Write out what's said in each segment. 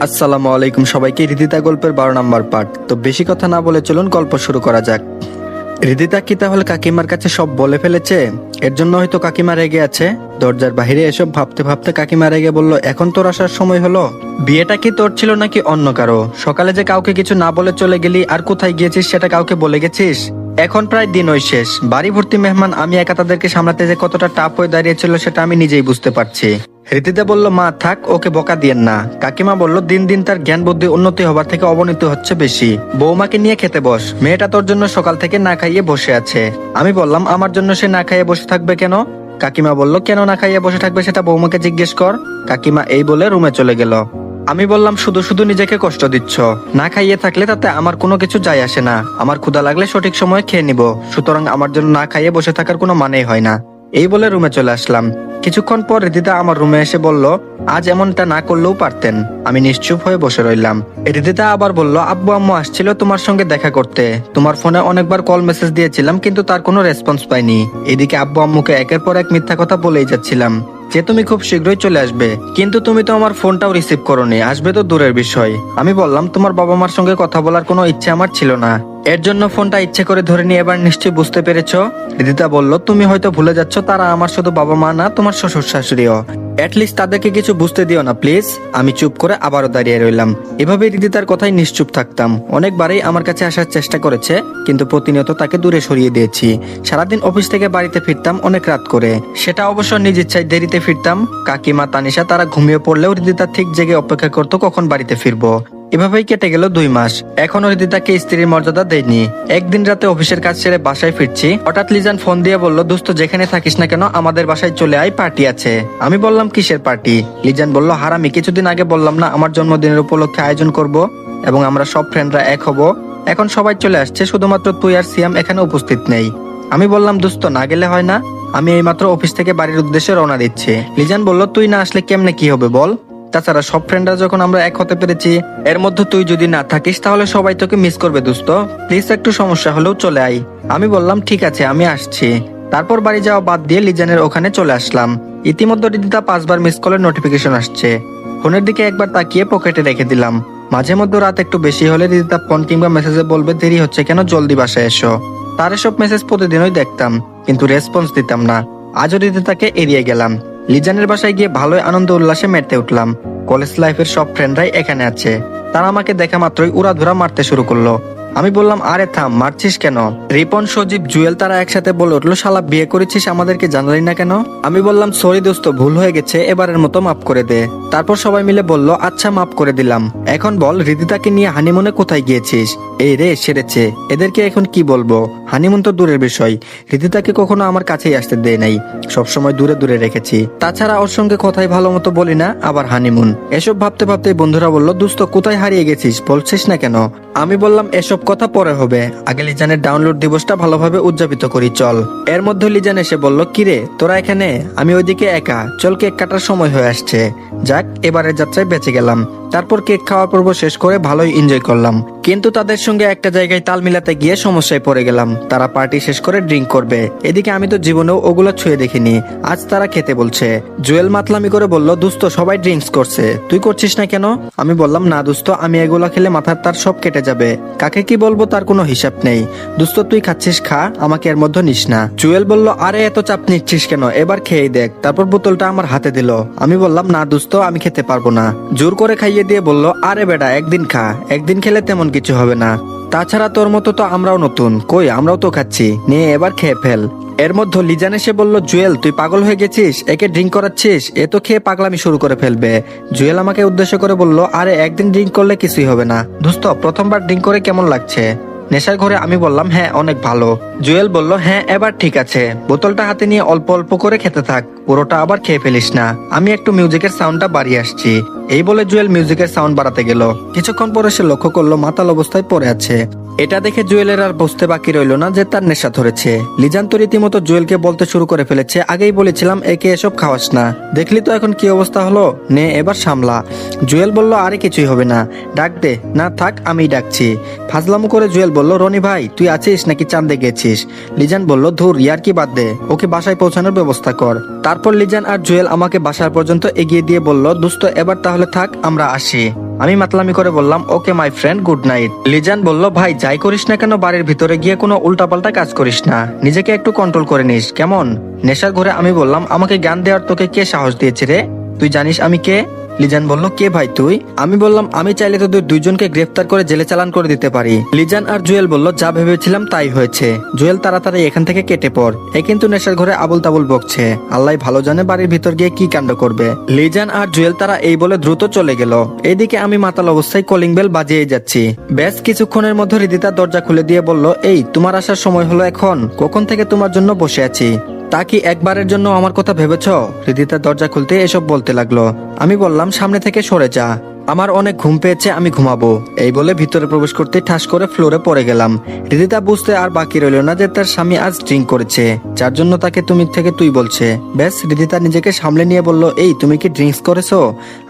আসসালামু আলাইকুম সবাইকে। হৃদিতা গল্পের 12 নম্বর পার্ট। তো বেশি কথা না বলে চলুন গল্প শুরু করা যাক। হৃদিতা কি তাহলে কাকিমার কাছে সব বলে ফেলেছে? এর জন্য হয়তো কাকিমা রেগে আছে। দরজার বাইরে এসব ভাবতে ভাবতে কাকিমা রেগে বলল, এখন তোর আসার সময় হলো? বিয়েটা কি তোর ছিল নাকি অন্য কারো? সকালে যে কাউকে কিছু না বলে চলে গেলি, আর কোথায় গিয়েছিস সেটা কাউকে বলে গেছিস? এখন প্রায় দিনই শেষ, বাড়ি ভর্তি মেহমান, আমি একা তাদেরকে সামলাতে যে কতটা টাফ হয়ে দাঁড়িয়েছিল সেটা আমি নিজেই বুঝতে পারছি। হৃদিতা বলল, মা থাক, ওকে বকা দিয়েন না। কাকিমা বলল, দিন দিন তার জ্ঞান বুদ্ধি উন্নতি হবার থেকে অবনতি হচ্ছে বেশি। বৌমাকে নিয়ে খেতে বস, মেয়েটা তোর জন্য সকাল থেকে না খাইয়ে বসে আছে। আমি বললাম, আমার জন্য সে না খাইয়ে বসে থাকবে কেন? কাকিমা বলল, কেন না খাইয়ে বসে থাকবে সেটা বৌমাকে জিজ্ঞেস কর। কাকিমা এই বলে রুমে চলে গেল। আমি বললাম, শুধু শুধু নিজেকে কষ্ট দিচ্ছ। না খাইয়ে থাকলে তাতে আমার কোনো কিছু যায় আসে না। আমার ক্ষুধা লাগলে সঠিক সময়ে খেয়ে নিব, সুতরাং আমার জন্য না খাইয়ে বসে থাকার কোনো মানেই হয় না। এই বলে রুমে চলে আসলাম। কিছুক্ষণ পর হৃদিতা আমার রুমে এসে বলল, আজ এমনটা না করলেও পারতেন। আমি নিশ্চুপ হয়ে বসে রইলাম। হৃদিতা আবার বলল, আব্বু আম্মু আসছিল তোমার সঙ্গে দেখা করতে। তোমার ফোনে অনেকবার কল মেসেজ দিয়েছিলাম, কিন্তু তার কোনো রেসপন্স পাইনি। এদিকে আব্বু আম্মুকে একের পর এক মিথ্যা কথা বলেই যাচ্ছিলাম যে তুমি খুব শীঘ্রই চলে আসবে, কিন্তু তুমি তো আমার ফোনটাও রিসিভ করোনি। আসবে তো দূরের বিষয়। আমি বললাম, তোমার বাবা মার সঙ্গে কথা বলার কোনো ইচ্ছে আমার ছিল না, এর জন্য ফোনটা ইচ্ছে করে ধরে নিয়ে এবার নিশ্চয়ই বুঝতে পেরেছো। হৃদিতা বলল, তুমি হয়তো ভুলে যাচ্ছ, তারা আমার শুধু বাবা মা না, তোমার শ্বশুর শাশুড়িও। অ্যাটলিস্ট তাদেরকে কিছু বুঝতে দিও না প্লিজ। আমি চুপ করে আবারও দাঁড়িয়ে রইলাম। এভাবে হৃদিতার কথাই নিশ্চুপ থাকতাম। অনেকবারই আমার কাছে আসার চেষ্টা করেছে, কিন্তু প্রতিনিয়ত তাকে দূরে সরিয়ে দিয়েছি। সারাদিন অফিস থেকে বাড়িতে ফিরতাম অনেক রাত করে, সেটা অবশ্য নিজ ইচ্ছায় দেরিতে ফিরতাম। কাকিমা তানিশা তারা ঘুমিয়ে পড়লেও হৃদিতা ঠিক জেগে অপেক্ষা করতো কখন বাড়িতে ফিরবো। এভাবেই কেটে গেল 2 মাস। এখনো হৃদিতাকে স্ত্রীর মর্যাদা দেয়নি। একদিন রাতে অফিসের কাজ সেরে বাসায় ফিরছি, হঠাৎ লিজান ফোন দিয়ে বলল, দোস্ত যেখানে থাকিস না কেন আমাদের বাসায় চলে আয়, পার্টি আছে। আমি বললাম, কিসের পার্টি? লিজান বলল, হারামি, কিছুদিন আগে বললাম না আমার জন্মদিনের উপলক্ষে আয়োজন করব এবং আমরা সব ফ্রেন্ডরা এক হব। এখন সবাই চলে আসছে, শুধুমাত্র তুই আর সিয়াম এখানে উপস্থিত নেই। আমি বললাম, দোস্ত না গেলে হয় না? আমি এইমাত্র অফিস থেকে বাড়ির উদ্দেশ্যে রওনা দিচ্ছি। লিজান বলল, তুই না আসলে কেমনে কি হবে বল? তাছাড়া সব ফ্রেন্ডরা যখন আমরা এক হতে পেরেছি, এর মধ্যে তুই যদি না থাকিস তাহলে সবাই তোকে মিস করবে দোস্ত। প্লিজ একটু সমস্যা হলেও চলে আয়। আমি বললাম, ঠিক আছে আমি আসছি। তারপর বাড়ি যাওয়া বাদ দিয়ে লিজানের ওখানে চলে আসলাম। ইতিমধ্যে হৃদিতা 5 বার মিস কলের নোটিফিকেশন আসছে। ফোনের দিকে একবার তাকিয়ে পকেটে রেখে দিলাম। মাঝে মধ্যে রাত একটু বেশি হলে হৃদিতা ফোন কিংবা মেসেজে বলবে, দেরি হচ্ছে কেন, জলদি বাসায় এসো। তার এসব মেসেজ প্রতিদিনই দেখতাম, কিন্তু রেসপন্স দিতাম না। আজও হৃদিতাকে এড়িয়ে গেলাম। লিজানের বাসায় গিয়ে ভালোই আনন্দ উল্লাসে মেতে উঠলাম। কলেজ লাইফের সব ফ্রেন্ডরাই এখানে আছে। তারা আমাকে দেখা মাত্রই উড়াধুরা মারতে শুরু করলো। আমি বললাম, আরে থাম, মারছিস কেন? রিপন, সজীব, জুয়েল তারা একসাথে বলে উঠলো, শালা বিয়ে করেছিস, আমাদেরকে জানালি না কেন? আমি বললাম, সরি দোস্ত, ভুল হয়ে গেছে, এবারের মতো মাফ করে দে। তারপর সবাই মিলে বলল, আচ্ছা মাফ করে দিলাম। এখন বল, হৃদিতাকে নিয়ে হানিমুনে কোথায় গিয়েছিস? এই রে সেরেছে, এদেরকে এখন কি বলবো? হানিমুন তো দূরের বিষয়, হৃদিতাকে কখনো আমার কাছেই আসতে দেয় নাই, সবসময় দূরে দূরে রেখেছি। তাছাড়া ওর সঙ্গে কথাই ভালো মতো বলি না, আবার হানিমুন। এসব ভাবতে ভাবতে বন্ধুরা বলল, দোস্ত কোথায় হারিয়ে গেছিস, বলছিস না কেন? আমি বললাম, এসব কথা পরে হবে, আগে লিজানের ডাউনলোড দিবসটা ভালোভাবে উদযাপিত করি চল। এর মধ্যে লিজান এসে বলল, কিরে তোরা এখানে? আমি ওইদিকে একা, চল কেক কাটার সময় হয়ে আসছে। যাক, এবারের যাত্রায় বেঁচে গেলাম। তারপর কেক খাওয়ার পর্ব শেষ করে ভালোই এনজয় করলাম, কিন্তু তাদের সঙ্গে একটা জায়গায় তাল মিলাতে গিয়ে সমস্যায় পড়ে গেলাম। তারা পার্টি শেষ করে ড্রিঙ্ক করবে, এদিকে আমি তো জীবনেও ওগুলো ছুঁয়ে দেখিনি। আজ তারা খেতে বলছে। জুয়েল মাতলামি করে বলল, দোস্ত সবাই ড্রিঙ্কস করছে, তুই করছিস না কেন? আমি বললাম, না দোস্ত, আমি এগুলা খেলে মাথার তার সব কেটে যাবে, কাকে কি বলবো তার কোনো হিসাব নেই। দোস্ত তুই খাচ্ছিস খা, আমাকে এর মধ্যে নিস না। জুয়েল বলল, আরে এত চাপ নিচ্ছিস কেন, এবার খেয়ে দেখ। তারপর বোতলটা আমার হাতে দিল। আমি বললাম, না দোস্ত, আমি খেতে পারবো না। জোর করে খাইয়ে দিয়ে বলল, আরে বেটা একদিন খা, একদিন খেলে তেমন কিছু হবে না। তাছাড়া তোর মতো তো আমরাও নতুন, কই আমরাও তো খাচ্ছি, নিয়ে এবার খেয়ে ফেল। এর মধ্যে লিজান এসে বলল, জুয়েল তুই পাগল হয়ে গেছিস, একে ড্রিঙ্ক করাচ্ছিস, এ তো খেয়ে পাগলামি শুরু করে ফেলবে। জুয়েল আমাকে উদ্দেশ্য করে বলল, আরে একদিন ড্রিঙ্ক করলে কিছুই হবে না দোস্ত, প্রথমবার ড্রিঙ্ক করে কেমন লাগছে নেশার ঘরে? আমি বললাম, হ্যাঁ অনেক ভালো। জুয়েল বলল, হ্যাঁ এবার ঠিক আছে, বোতলটা হাতে নিয়ে অল্প অল্প করে খেতে থাক, পুরোটা আবার খেয়ে ফেলিস না, আমি একটু মিউজিকের সাউন্ডটা বাড়িয়ে আসছি। এই বলে জুয়েল মিউজিকের সাউন্ড বাড়াতে গেল। কিছুক্ষণ পরে সে লক্ষ্য করলো মাতাল অবস্থায় পড়ে আছে। এটা দেখে জুয়েলের আর বুঝতে বাকি রইল না যে তার নেশা ধরেছে। লিজান তো রীতিমতো জুয়েলকে বলতে শুরু করে ফেলেছে, আগেই বলেছিলাম একে এসব খাওয়াস না, দেখলি তো এখন কি অবস্থা হলো, নে এবার সামলা। জুয়েল বলল, আরে কিছুই হবে না, ডাক দে। না থাক, আমি ডাকছি। ফাজলামো করে জুয়েল বলল, রনি ভাই তুই আছিস নাকি চাঁদে গেছিস? লিজান বলল, ধুর ইয়ার কি বাদ দে, ওকে বাসায় পৌঁছানোর ব্যবস্থা কর। তারপর লিজান আর জুয়েল আমাকে বাসার পর্যন্ত এগিয়ে দিয়ে বলল, দোস্ত এবার তাহলে থাক, আমরা আসি। আমি মাতলামি করে বললাম okay my friend, good night. লিজান বলল ভাই যাই করিস না কেন বাড়ির ভিতরে গিয়ে কোনো উল্টাপাল্টা কাজ করিস না, নিজেকে একটু কন্ট্রোল করে নিস কেমন। নেশার ঘরে আমি বললাম আমাকে জ্ঞান দেওয়ার তোকে কে সাহস দিয়েছে রে, তুই জানিস আমি কে? লিজান বলল কে ভাই তুই? আমি বললাম আমি চাইলে তোদের দুইজনকে গ্রেফতার করে জেলে চালান করে দিতে পারি। লিজান আর জুয়েল বলল যা ভেবেছিলাম তাই হয়েছে। জুয়েল তাড়াতাড়ি এখান থেকে কেটে পড়, এ কিন্তু নেশার ঘরে আবুল তাবুল বকছে, আল্লাহ ভালো জানে বাড়ির ভিতর গিয়ে কি কাণ্ড করবে। লিজান আর জুয়েল তারা এই বলে দ্রুত চলে গেল। এইদিকে আমি মাতাল অবস্থায় কলিং বেল বাজিয়ে যাচ্ছি। বেশ কিছুক্ষণের মধ্যে রিদিতা দরজা খুলে দিয়ে বলল এই তোমার আসার সময় হলো এখন, কখন থেকে তোমার জন্য বসে আছি, তা কি একবারের জন্য আমার কথা ভেবেছ? রিদিতা দরজা খুলতে এসব বলতে লাগলো। আমি বললাম সামনে থেকে সরে যা, আমার অনেক ঘুম পেয়েছে, আমি ঘুমাবো। এই বলে ভিতরে প্রবেশ করতে ঠাস করে ফ্লোরে পড়ে গেলাম। রিদিতা বুঝতে আর বাকি রইল না যে তার স্বামী আজ ড্রিঙ্ক করেছে, যার জন্য তাকে তুমি থেকে তুই বলছে। ব্যাস রিদিতা নিজেকে সামলে নিয়ে বলল এই তুমি কি ড্রিঙ্কস করেছো?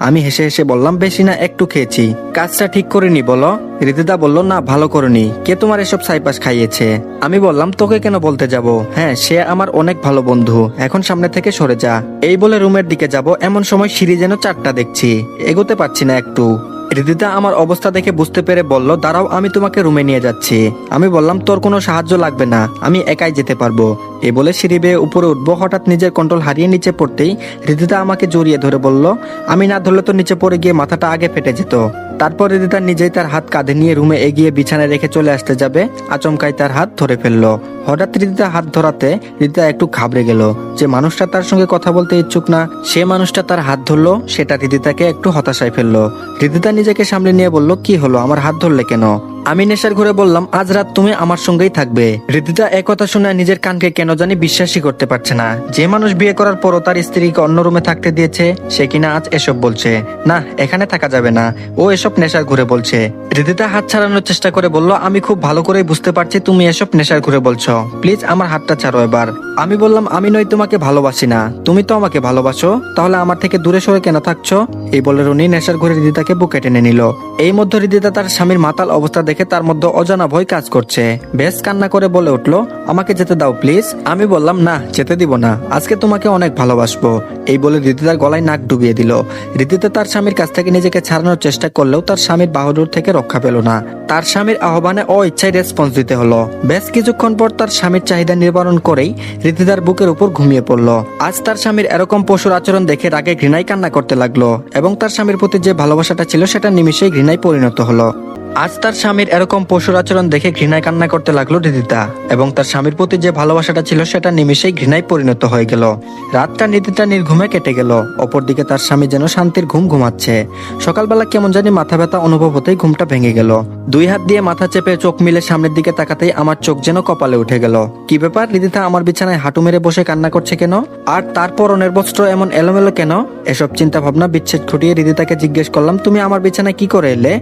আমি হেসে হেসে বললাম বেশি না, একটু খেয়েছি। কাজটা ঠিক করিনি বলো? রিদিতা বলল না ভালো করনি, কে তোমার এসব সাইপাস খাইয়েছে? আমি বললাম তোকে কেন বলতে যাব, হ্যাঁ সে আমার অনেক ভালো বন্ধু, এখন সামনে থেকে সরে যা। এই বলে রুমের দিকে যাব এমন সময় সিঁড়ি যেন চারটা দেখছি, এগোতে পারছি না একটু। রিদিতা আমার অবস্থা দেখে বুঝতে পেরে বলল দাঁড়াও আমি তোমাকে রুমে নিয়ে যাচ্ছি। আমি বললাম তোর কোনো সাহায্য লাগবে না, আমি একাই যেতে পারবো। এই বলে সিঁড়ি বেয়ে উপরে উঠবো, হঠাৎ নিজের কন্ট্রোল হারিয়ে নিচে পড়তেই রিদিতা আমাকে জড়িয়ে ধরে বলল আমি না ধরলে তো নিচে পড়ে গিয়ে মাথাটা আগে ফেটে যেত। তারপর রিদিতা নিজেই তার হাত কাঁধে নিয়ে রুমে এগিয়ে বিছানায় রেখে চলে আসতে যাবে, আচমকাই তার হাত ধরে ফেললো। হঠাৎ রিদিতা হাত ধরাতে রিদিতা একটু ঘাবড়ে গেল। যে মানুষটা তার সঙ্গে কথা বলতে ইচ্ছুক না, সে মানুষটা তার হাত ধরলো, সেটা রিদিতাকে একটু হতাশায় ফেললো। রিদিতা নিজেকে সামলে নিয়ে বলল কি হলো, আমার হাত ধরলে কেন? আমি নেশার ঘরে বললাম আজ রাত তুমি আমার সঙ্গেই থাকবে। রিদিতা একথা শুনে নিজের কানকে কেন জানি বিশ্বাসই করতে পারছে না। যে মানুষ বিয়ে করার পরও তার স্ত্রীকে অন্য রুমে থাকতে দিয়েছে, সে কিনা আজ এসব বলছে। না, এখানে থাকা যাবে না, ও এসব নেশার ঘুরে বলছে। রিদিতা হাত ছাড়ানোর চেষ্টা করে বলল আমি খুব ভালো করেই বুঝতে পারছি তুমি এসব নেশার ঘুরে বলছো, প্লিজ আমার হাতটা ছাড়ো এবার। আমি বললাম আমি নই তোমাকে ভালোবাসি না, তুমি তো আমাকে ভালোবাসো, তাহলে আমার থেকে দূরে সরে কেন থাকছো? এই বলে রুনি নেশার ঘরে রিদিতাকে বুকে টেনে নিল। এই মধ্যে রিদিতা তার স্বামীর মাতাল অবস্থা দেখে তার মধ্যে অজানা ভয় কাজ করছে। বেশ কান্না করে বলে উঠলো আমাকে যেতে দাও প্লিজ। আমি বললাম না, যেতে দিব না, আজকে তোমাকে অনেক ভালোবাসবো। এই বলে রিদিতার গলায় নাক ডুবিয়ে দিল। রিদিতা তার স্বামীর কাছ থেকে নিজেকে ছাড়ানোর চেষ্টা করলেও তার স্বামীর বাহুডোর থেকে রক্ষা পেল না। তার স্বামীর আহ্বানে ইচ্ছায় রেসপন্স দিতে হলো। বেশ কিছুক্ষণ পর তার স্বামীর চাহিদা নিবারণ করেই রিদিতার বুকের উপর ঘুমিয়ে পড়লো। আজ তার স্বামীর এরকম পশুর আচরণ দেখে রাগে ঘৃণায় কান্না করতে লাগলো, এবং তার স্বামীর প্রতি যে ভালোবাসাটা ছিল সেটা নিমিষেই ঘৃণায় পরিণত হলো। আজ তার স্বামীর এরকম পশুর আচরণ দেখে ঘৃণায় কান্না করতে লাগলো রিদিতা, এবং তার স্বামীর প্রতি যে ভালোবাসাটা ছিল সেটা নিমিষেই ঘৃণায় পরিণত হয়ে গেল। রাতটা রিদিতা নির্ঘুমে কেটে গেল। অপরদিকে তার স্বামী যেন শান্তির ঘুম ঘুমাচ্ছে। সকালবেলা কেমন জানি মাথা ব্যথা অনুভব হতেই ঘুমটা ভেঙে গেল। দুই হাত দিয়ে মাথা চেপে চোখ মিলে সামনের দিকে তাকাতেই আমার চোখ যেন কপালে উঠে গেল। কি ব্যাপার, রিদিতা আমার বিছানায় হাঁটু মেরে বসে কান্না করছে কেন? আর তার পরনের বস্ত্র এমন এলোমেলো কেন? এসব চিন্তা ভাবনা বিচ্ছেদ ঘটিয়ে রিদিতাকে জিজ্ঞেস করলাম তুমি আমার বিছানায় কি করে এলে?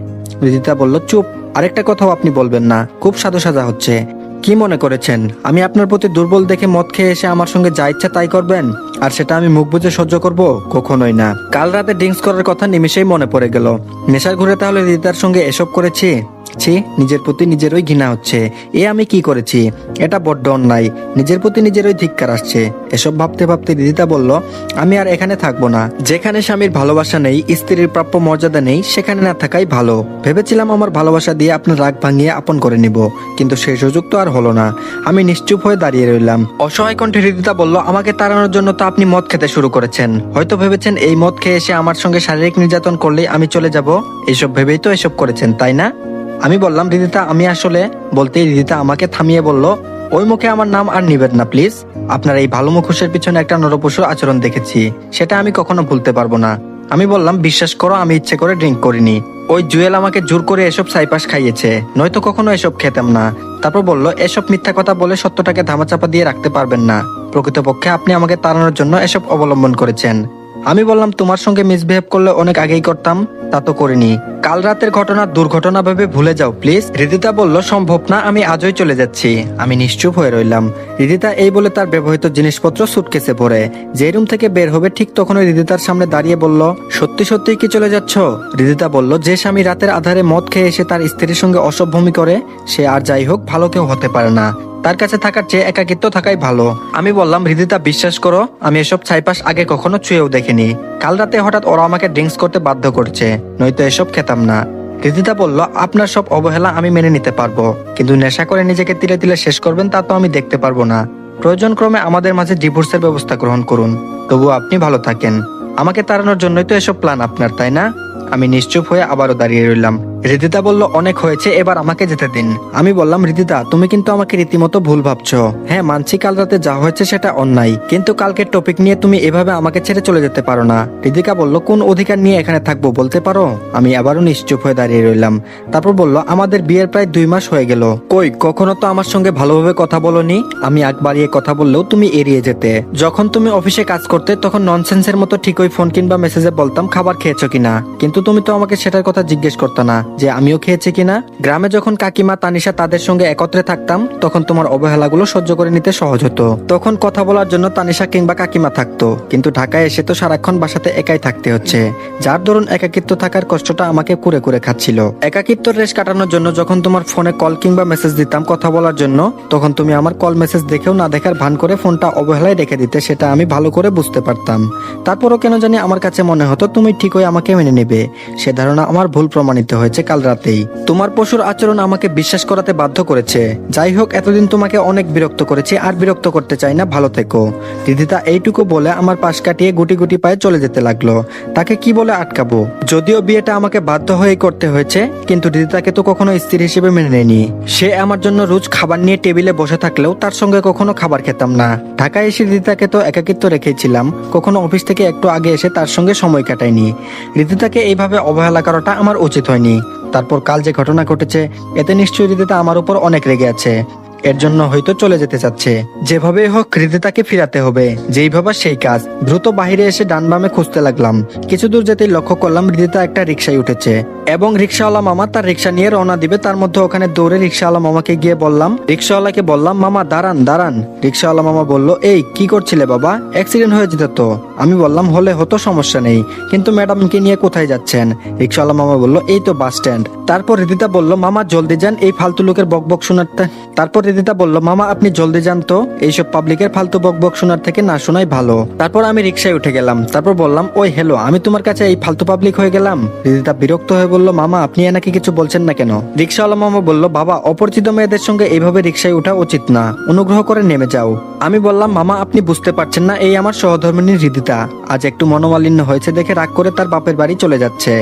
রিদিতা বলল চুপ, আরেকটা কথাও আপনি বলবেন না, খুব সাজা সাজা হচ্ছে। কি মনে করেছেন আমি আপনার প্রতি দুর্বল দেখে মদ খেয়ে এসে আমার সঙ্গে যা ইচ্ছা তাই করবেন, আর সেটা আমি মুখ বুজে সহ্য করব? কখনোই না। কাল রাতে ড্রিঙ্কস করার কথা নিমেষেই মনে পড়ে গেল। নেশার ঘুরে তাহলে রিদিতার সঙ্গে এসব করেছি? ছি, নিজের প্রতি নিজেরই ঘৃণা হচ্ছে। এ আমি কি করেছি? এটা বড্ড অন্যায়, নিজের প্রতি নিজেরই ধিক্কার আসছে। এসব ভাবতে ভাবতে রিদিতা বলল আমি আর এখানে থাকবো না। যেখানে স্বামীর ভালোবাসা নেই, স্ত্রীর প্রাপ্য মর্যাদা নেই, সেখানে না থাকাই ভালো। ভেবেছিলাম আমার ভালোবাসা দিয়ে আপনার রাগ ভাঙিয়ে আপন করে নিব, কিন্তু সেই সুযোগ তো আর হলো না। আমি নিশ্চুপ হয়ে দাঁড়িয়ে রইলাম। অসহায় কণ্ঠে রিদিতা বলল আমাকে তাড়ানোর জন্য তো আপনি মদ খেতে শুরু করেছেন, হয়তো ভেবেছেন এই মদ খেয়ে এসে আমার সঙ্গে শারীরিক নির্যাতন করলেই আমি চলে যাব, এইসব ভেবেই তো এসব করেছেন তাই না? আমি বললাম রিদিতা আমি আসলে, বলতেই রিদিতা আমাকে থামিয়ে বলল ওই মুখে আমার নাম আর নিবেন না প্লিজ। আপনার এই ভালো মুখোশের পিছনে একটা নরপশুর আচরণ দেখেছি, সেটা আমি কখনো ভুলতে পারবো না। আমি বললাম বিশ্বাস করো আমি ইচ্ছে করে ড্রিঙ্ক করিনি, ওই জুয়েল আমাকে জোর করে এসব সাইপাস খাইয়েছে, নয়তো কখনো এসব খেতাম না। তারপর বলল এসব মিথ্যা কথা বলে সত্যটাকে ধামাচাপা দিয়ে রাখতে পারবেন না, প্রকৃতপক্ষে আপনি আমাকে তাড়ানোর জন্য এসব অবলম্বন করেছেন। আমি বললাম তোমার সঙ্গে মিসবিহেভ করলে অনেক আগেই করতাম, তা তো করিনি। কাল রাতের ঘটনা দুর্ঘটনা ভেবে ভুলে যাও প্লিজ। রিদিতা বলল সম্ভব না, আমি আজই চলে যাচ্ছি। আমি নিশ্চুপ হয়ে রইলাম। রিদিতা এই বলে তার ব্যবহৃত জিনিসপত্র সুটকেসে ভরে যে রুম থেকে বের হবে ঠিক তখনই রিদিতার সামনে দাঁড়িয়ে বলল সত্যি সত্যি কি চলে যাচ্ছ? রিদিতা বলল যে স্বামী রাতের আধারে মদ খেয়ে এসে তার স্ত্রীর সঙ্গে অসভ্যমি করে, সে আর যাই হোক ভালো কেউ হতে পারে না। তার কাছে থাকার চেয়ে একাকিত্ব থাকাই ভালো। আমি বললাম, হৃদিতা বিশ্বাস করো, আমি এসব ছাইপাশ আগে কখনো ছুঁয়েও দেখিনি। কাল রাতে হঠাৎ ওরা আমাকে ড্রিঙ্কস করতে বাধ্য করছে, নয়তো এসব খেতাম না। হৃদিতা বলল, আপনার সব অবহেলা আমি মেনে নিতে পারবো, কিন্তু নেশা করে নিজেকে তিলে তিলে শেষ করবেন তা তো আমি দেখতে পারবো না। প্রয়োজন ক্রমে আমাদের মাঝে ডিভোর্সের ব্যবস্থা গ্রহণ করুন, তবু আপনি ভালো থাকেন। আমাকে তাড়ানোর জন্যই তো এসব প্ল্যান আপনার, তাই না? আমি নিশ্চুপ হয়ে আবারও দাঁড়িয়ে রইলাম। হৃদিতা বলল, অনেক হয়েছে, এবার আমাকে যেতে দিন। আমি বললাম, হৃদিতা তুমি কিন্তু আমাকে রীতিমতো ভুল ভাবছো। হ্যাঁ মানছি কাল রাতে যা হয়েছে সেটা অন্যায়, কিন্তু কালকের টপিক নিয়ে তুমি এভাবে আমাকে ছেড়ে চলে যেতে পারো না। হৃদিকা বলল, কোন অধিকার নিয়ে এখানে থাকবো বলতে পারো? আমি আবারও নিশ্চুপ হয়ে দাঁড়িয়ে রইলাম। তারপর বলল, আমাদের বিয়ের প্রায় 2 মাস হয়ে গেল, কই কখনো তো আমার সঙ্গে ভালোভাবে কথা বলোনি। আমি আগ বাড়িয়ে কথা বললেও তুমি এড়িয়ে যেতে। যখন তুমি অফিসে কাজ করতে তখন ননসেন্সের মতো ঠিকই ফোন কিংবা মেসেজে বলতাম খাবার খেয়েছো কিনা, কিন্তু তুমি তো আমাকে সেটার কথা জিজ্ঞেস করতে না যে আমিও খেয়েছি কিনা। গ্রামে যখন কাকিমা তানিশা তাদের সঙ্গে একত্রে থাকতাম তখন তোমার অবহেলাগুলো সহ্য করে নিতে সহজ হতো। তখন কথা বলার জন্য তানিশা কিংবা কাকিমা থাকতো, কিন্তু ঢাকায় এসে তো সারাক্ষণ বাসাতে একাই থাকতে হচ্ছে, যার দরুন একাকিত্ব থাকার কষ্টটা আমাকে কুরে কুরে খাচ্ছিল। একাকিত্বের রেশ কাটানোর জন্য যখন তোমার ফোনে কল কিংবা মেসেজ দিতাম কথা বলার জন্য, তখন তুমি আমার কল মেসেজ দেখেও না দেখার ভান করে ফোনটা অবহেলায় রেখে দিতে, সেটা আমি ভালো করে বুঝতে পারতাম। তারপরও কেন জানি আমার কাছে মনে হতো তুমি ঠিকই আমাকে মেনে নেবে। সে ধারণা আমার ভুল প্রমাণিত হয়েছে কাল রাতেই। তোমার পশুর আচরণ আমাকে বিশ্বাস করাতে বাধ্য করেছে। যাই হোক, এতদিন তোমাকে অনেক বিরক্ত করেছি, আর বিরক্ত করতে চাই না, ভালো থেকো। হৃদিতা এইটুকু বলে আমার পাশ কাটিয়ে গুটি গুটি পায়ে চলে যেতে লাগলো। তাকে কি বলে আটকাবো? যদিও বিয়েটা আমাকে বাধ্য হয়ে করতে হয়েছে, কিন্তু হৃদিতাকে তো কখনো স্ত্রী হিসেবে মেনে নেয়নি। সে আমার জন্য রোজ খাবার নিয়ে টেবিলে বসে থাকলেও তার সঙ্গে কখনো খাবার খেতাম না। ঢাকায় এসে হৃদিতাকে তো একাকিত্ব রেখেছিলাম, কখনো অফিস থেকে একটু আগে এসে তার সঙ্গে সময় কাটাইনি। হৃদিতাকে এইভাবে অবহেলা করাটা আমার উচিত হয়নি। তারপর কাল যে ঘটনা ঘটেছে, এতে নিশ্চয়ই হৃদিতা আমার উপর অনেক রেগে আছে, এর জন্য হয়তো চলে যেতে চাচ্ছে। যেভাবে হোক হৃদিতাকে ফিরাতে হবে, যেই ভাবা সেই কাজ। দ্রুত বাহিরে এসে ডান বামে খুঁজতে লাগলাম। কিছু দূর যেতেই লক্ষ্য করলাম হৃদিতা একটা রিক্সায় উঠেছে এবং রিক্সাওয়ালা মামা তার রিক্সা নিয়ে রওনা দিবে। তার মধ্যে ওখানে দৌড়ে রিক্সাওয়ালা মামাকে গিয়ে বললাম, রিক্সাওয়ালাকে বললাম, মামা দাঁড়ান দাঁড়ান। রিক্সাওয়ালা মামা বলল, এই কি করছিলে বাবা, অ্যাক্সিডেন্ট হয়ে যেত তো। আমি বললাম, হলে হতো, সমস্যা নেই, কিন্তু ম্যাডামকে নিয়ে কোথায় যাচ্ছেন? রিক্সাওয়ালা মামা বলল, এই তো বাস স্ট্যান্ড। তারপর হৃদিতা বলল, মামা জলদি যান, এই ফালতু লোকের বকবক শোনার। তারপর হৃদিতা বলল, মামা আপনি জলদি যান তো, এইসব পাবলিকের ফালতু বকবক শোনার থেকে না শোনাই ভালো। তারপর আমি রিক্সায় উঠে গেলাম। তারপর বললাম, ওই হ্যালো, আমি তোমার কাছে এই ফালতু পাবলিক হয়ে গেলাম? হৃদিতা বিরক্ত হয়ে বলল, মামা আপনি এনাকে কিছু বলছেন না কেন? রিক্সাওয়ালা মামা বলল, বাবা অপরিচিত মেয়েদের সঙ্গে এইভাবে রিক্সায় ওঠা উচিত না, অনুগ্রহ করে নেমে যাও। আমি বললাম, মামা আপনি বুঝতে পারছেন না, এই আমার সহধর্মিণী হৃদিতা, আজ একটু মনোমালিন্য হয়েছে দেখে রাগ করে তার বাপের বাড়ি চলে যাচ্ছে।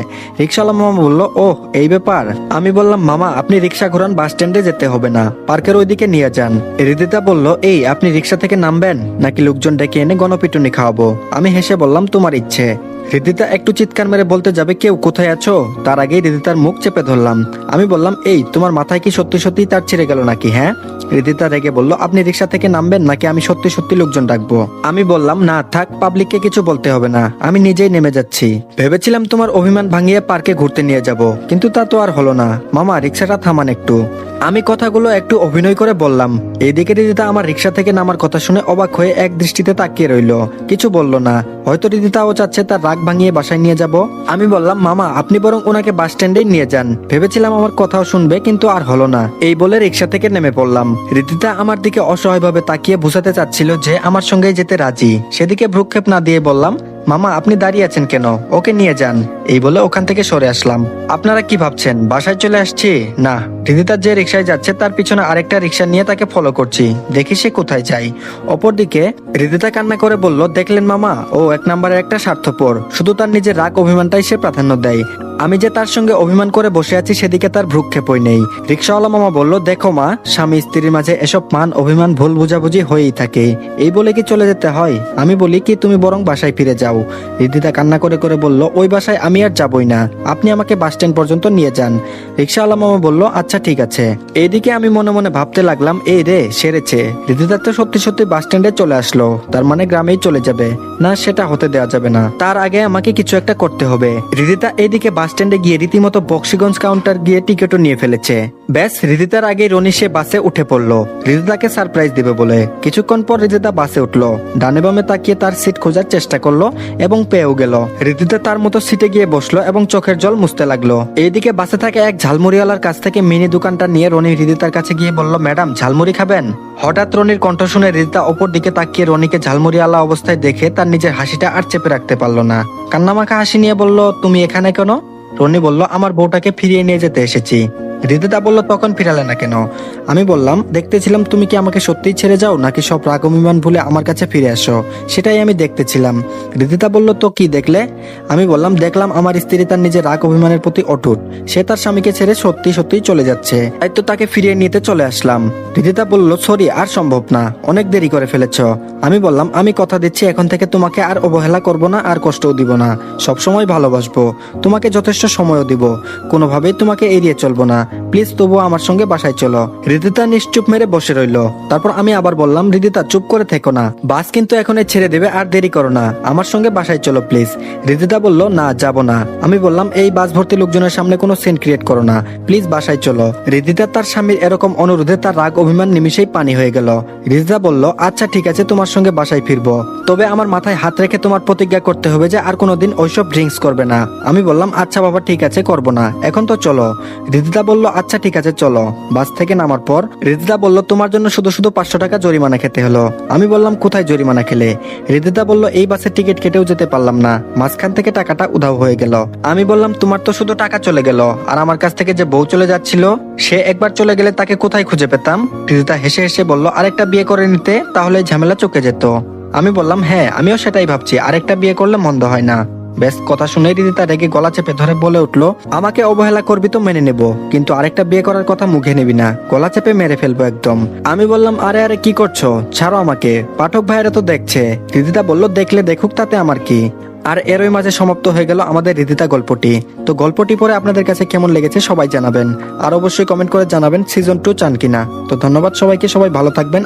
রিক্সাওয়ালা মামা বলল, ওহ এই ব্যাপার। আমি বললাম, মামা আপনি রিক্সা ঘোরান, বাস স্ট্যান্ডে যেতে হবে না, পার্কের ওইদিকে নিয়ে যান। হৃদিতা বলল, এই আপনি রিক্সা থেকে নামবেন নাকি লোকজন ডেকে এনে গণপিটুনি খাওয়াবো? আমি হেসে বললাম, তোমার ইচ্ছে। হৃদিতা একটু চিৎকার মেরে বলতে যাবে, কেউ কোথায় আছো, তার আগেই হৃদিতার মুখ চেপে ধরলাম। আমি বললাম, এই তোমার মাথায় কি সত্যি সত্যি তার ছিঁড়ে গেল নাকি? হ্যাঁ। হৃদিতা রেগে বলল, আপনি রিক্সা থেকে নামবেন নাকি আমি সত্যি সত্যি লোকজন ডাকবো? আমি বললাম, না থাক, পাবলিককে কিছু বলতে হবে না, আমি নিজেই নেমে যাচ্ছি। ভেবেছিলাম তোমার অভিমান ভাঙিয়ে পার্কে ঘুরতে নিয়ে যাব, কিন্তু তা তো আর হলো না। মামা রিক্সাটা থামান একটু। আমি কথাগুলো একটু অভিনয় করে বললাম। এইদিকে হৃদিতা আমার রিক্সা থেকে নামার কথা শুনে অবাক হয়ে এক দৃষ্টিতে তাকিয়ে রইল, কিছু বলল না। হয়তো হৃদিতাও চাচ্ছে তার রাগ ভাঙিয়ে বাসায় নিয়ে যাব। আমি বললাম, মামা আপনি বরং ওনাকে বাস স্ট্যান্ডেই নিয়ে যান। ভেবেছিলাম আমার কথাও শুনবে, কিন্তু আর হলো না। এই বলে রিক্সা থেকে নেমে পড়লাম। হৃদিতা আমার দিকে অসহায়ভাবে তাকিয়ে বুঝাতে চাচ্ছিল যে আমার সঙ্গেই যেতে রাজি। সেদিকে ভ্রুক্ষেপ না দিয়ে বললাম, মামা আপনি দাঁড়িয়ে আছেন কেন, ওকে নিয়ে যান। এই বলে ওখান থেকে সরে আসলাম। আপনারা কি ভাবছেন বাসায় চলে আসছি? না, হৃদিতা যে রিক্সায় যাচ্ছে তার পিছনে আরেকটা রিক্সা নিয়ে তাকে ফলো করছি, দেখি সে কোথায় যায়। অপরদিকে হৃদিতা কান্না করে বলল, দেখলেন মামা, ও এক নম্বরের একটা স্বার্থপর, শুধু তার নিজের রাগ অভিমানটাই সে প্রাধান্য দেয়। আমি যে তার সঙ্গে অভিমান করে বসে আছি সেদিকে তার ভ্রুক্ষেপই নেই। রিক্সাওয়ালা মামা বলল, দেখো মা, স্বামী স্ত্রীর মাঝে এসব মান অভিমান ভুল বুঝাবুঝি হয়েই থাকে, এই বলে কি চলে যেতে হয়? আমি বলি কি, তুমি বরং বাসায় ফিরে যাও। হৃদিতা কান্না করে করে বলল, ওই বাসায় আমি আর যাবই না, আপনি আমাকে বাস স্ট্যান্ড পর্যন্ত নিয়ে যান। রিক্সাওয়ালা মামা বলল, আচ্ছা ঠিক আছে। এইদিকে আমি মনে মনে ভাবতে লাগলাম, এই রে সেরেছে, হৃদিতা তো সত্যি সত্যি বাস স্ট্যান্ডে চলে আসলো, তার মানে গ্রামেই চলে যাবে না, সেটা হতে দেওয়া যাবে না। তার আগে আমাকে কিছু একটা করতে হবে। হৃদিতা এইদিকে বাস স্ট্যান্ডে গিয়ে রীতিমতো বক্সিগঞ্জ কাউন্টার গিয়ে টিকিটও নিয়ে ফেলেছে। ব্যাস রিদিতার আগে রনি সে বাসে উঠে পড়লো রিদিতাকে সারপ্রাইজ দিবে বলে। কিছুক্ষণ পর রিদিতা বাসে উঠলো, ডানে বামে তাকিয়ে তার সিট খোঁজার চেষ্টা করলো এবং পেয়েও গেল। রিদিতা তার মতো সিটে গিয়ে বসলো এবং চোখের জল মুছতে লাগলো। এইদিকে বাসে থাকা এক ঝালমুড়িওয়ালার কাছ থেকে মিনি দোকানটা নিয়ে রনি রিদিতার কাছে গিয়ে বলল, ম্যাডাম ঝালমুড়ি খাবেন? হঠাৎ রনির কণ্ঠ শুনে রিদিতা অপর দিকে তাকিয়ে রনিকে ঝালমুড়িওয়ালা অবস্থায় দেখে তার নিজের হাসিটা আর চেপে রাখতে পারলো না। কান্নামাখা হাসি নিয়ে বলল, তুমি এখানে কেন? রনি বলল, আমার বউটাকে ফিরিয়ে নিয়ে যেতে এসেছি। রিদিতা বলল, তখন ফিরালে না কেন? আমি বললাম, দেখতেছিলাম তুমি কি আমাকে সত্যিই ছেড়ে যাও নাকি সব রাগ অভিমান ভুলে আমার কাছে ফিরে আসো, সেটাই আমি দেখতেছিলাম। রিদিতা বলল, তো কি দেখলে? আমি বললাম, দেখলাম আমার স্ত্রী তার নিজের রাগ অভিমানের প্রতি অটুট। সে তার স্বামীকে ছেড়ে সত্যি সত্যিই চলে যাচ্ছে, তাই তো তাকে ফিরিয়ে নিতে চলে আসলাম। রিদিতা বলল, সরি, আর সম্ভব না, অনেক দেরি করে ফেলেছ। আমি বললাম, আমি কথা দিচ্ছি এখন থেকে তোমাকে আর অবহেলা করব না, আর কষ্টও দিব না, সবসময় ভালোবাসবো, তোমাকে যথেষ্ট সময়ও দিব, কোনোভাবেই তোমাকে এড়িয়ে চলবো না। প্লিজ তবুও আমার সঙ্গে বাসায় চলো। রিদিতা নিশ্চুপ মেরে বসে রইলো। তারপর আমি আবার বললাম, রিদিতা চুপ করে থেকো না, বাস কিন্তু এখনই ছেড়ে দেবে, আর দেরি করো না, আমার সঙ্গে বাসায় চলো প্লিজ। রিদিতা বলল, না যাব না। আমি বললাম, এই বাস ভর্তি লোকজনের সামনে কোনো সিন ক্রিয়েট করো না, প্লিজ বাসায় চলো। রিদিতা তার স্বামীর এরকম অনুরোধে তার রাগ অভিমান নিমিশেই পানি হয়ে গেল। রিদিতা বলল, আচ্ছা ঠিক আছে, তোমার সঙ্গে বাসায় ফিরবো, তবে আমার মাথায় হাত রেখে তোমার প্রতিজ্ঞা করতে হবে যে আর কোনোদিন ওইসব ড্রিঙ্কস করবে না। আমি বললাম, আচ্ছা বাবা ঠিক আছে, করবো না, এখন তো চলো। রিদিতা বলল, আচ্ছা ঠিক আছে চলো। বাস থেকে নামার পর রিদিতা বলল, তোমার জন্য শুধু শুধু 500 টাকা জরিমানা খেতে হলো। আমি বললাম, কোথায় জরিমানা খেলে? রিদিতা বলল, এই বাসের টিকিট কেটেও যেতে পারলাম না, মাঝখান থেকে টাকাটা উধাও হয়ে গেল। আমি বললাম, তোমার তো শুধু টাকা চলে গেল, আর আমার কাছ থেকে যে বউ চলে যাচ্ছিল, সে একবার চলে গেলে তাকে কোথায় খুঁজে পেতাম? রিদিতা হেসে হেসে বলল, আরেকটা বিয়ে করে নিতে, তাহলে ঝামেলা চুকে যেত। আমি বললাম, হ্যাঁ আমিও সেটাই ভাবছি, আরেকটা বিয়ে করলে মন্দ হয় না। বেশ, কথা শুনে রিদিতা রেগে গলা চেপে ধরে বলে উঠলো, আমাকে অবহেলা করবি তো মেনে নেব, কিন্তু আরেকটা বিয়ে করার কথা মুখে নিবি না, গলা চেপে মেরে ফেলবো একদম। আমি বললাম, আরে আরে কি করছো, ছাড়ো আমাকে, পাঠক ভাইয়েরা তো দেখছে। রিদিতা বলল, দেখলে দেখুক, তাতে আমার কি। আর এরই মাঝে সমাপ্ত হয়ে গেল আমাদের রিদিতা গল্পটি। তো গল্পটি পরে আপনাদের কাছে কেমন লেগেছে সবাই জানাবেন, আর অবশ্যই কমেন্ট করে জানাবেন সিজন 2 চান কিনা। তো ধন্যবাদ সবাইকে, সবাই ভালো থাকবেন।